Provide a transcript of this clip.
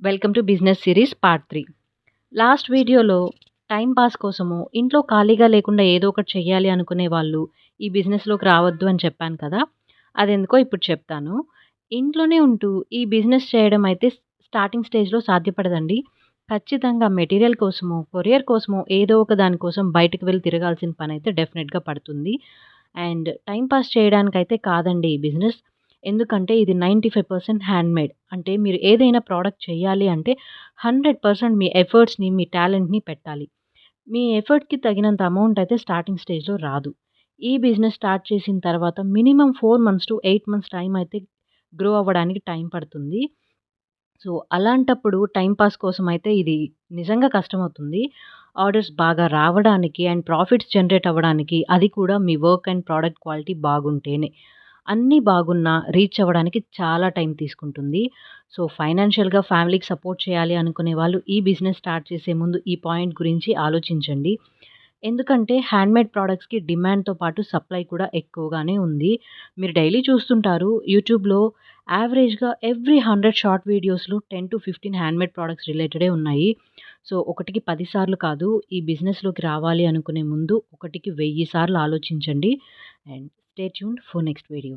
Welcome to business series part 3. Last వీడియోలో time pass కోసము ఇంట్లో ఖాళీగా లేకుండా ఏదో ఒకటి చెయ్యాలి అనుకునే వాళ్ళు ఈ బిజినెస్‌లోకి రావద్దు అని చెప్పాను కదా! అదెందుకో ఇప్పుడు చెప్తాను. ఇంట్లోనే ఉంటూ ఈ బిజినెస్ చేయడం అయితే స్టార్టింగ్ స్టేజ్‌లో సాధ్యపడదండి. ఖచ్చితంగా మెటీరియల్ కోసమో, కొరియర్ కోసమో ఏదో ఒక దాని కోసం బయటకి వెళ్లి తిరగాల్సిన పనైతే డెఫినిట్‌గా పడుతుంది. అండ్ టైమ్ పాస్ చేయడానికైతే కాదండి ఈ బిజినెస్. ఎందుకంటే ఇది 95% హ్యాండ్‌మేడ్. అంటే మీరు ఏదైనా ప్రొడక్ట్ చేయాలి అంటే 100% మీ ఎఫర్ట్స్‌ని, మీ టాలెంట్‌ని పెట్టాలి. మీ ఎఫర్ట్‌కి తగినంత అమౌంట్ అయితే స్టార్టింగ్ స్టేజ్‌లో రాదు. ఈ బిజినెస్ స్టార్ట్ చేసిన తర్వాత minimum 4 months to 8 months time అయితే గ్రో అవ్వడానికి టైం పడుతుంది. సో, అలాంటప్పుడు టైమ్ పాస్ కోసమైతే ఇది నిజంగా కష్టమవుతుంది. ఆర్డర్స్ బాగా రావడానికి అండ్ ప్రాఫిట్స్ జనరేట్ అవ్వడానికి అది కూడా మీ వర్క్ అండ్ ప్రొడక్ట్ క్వాలిటీ బాగుంటేనే. అన్నీ బాగున్నా రీచ్ అవ్వడానికి చాలా టైం తీసుకుంటుంది. సో, ఫైనాన్షియల్‌గా ఫ్యామిలీకి సపోర్ట్ చేయాలి అనుకునే వాళ్ళు ఈ బిజినెస్ స్టార్ట్ చేసే ముందు ఈ పాయింట్ గురించి ఆలోచించండి. ఎందుకంటే హ్యాండ్‌మేడ్ ప్రొడక్ట్స్‌కి డిమాండ్‌తో పాటు సప్లై కూడా ఎక్కువగానే ఉంది. మీరు డైలీ చూస్తుంటారు యూట్యూబ్‌లో యావరేజ్‌గా ఎవ్రీ 100 షార్ట్ వీడియోస్‌లో 10-15 హ్యాండ్‌మేడ్ ప్రొడక్ట్స్ రిలేటెడే ఉన్నాయి. సో, ఒకటికి 10 సార్లు కాదు ఈ బిజినెస్‌లోకి రావాలి అనుకునే ముందు ఒకటికి 1000 సార్లు ఆలోచించండి. And stay tuned for next video.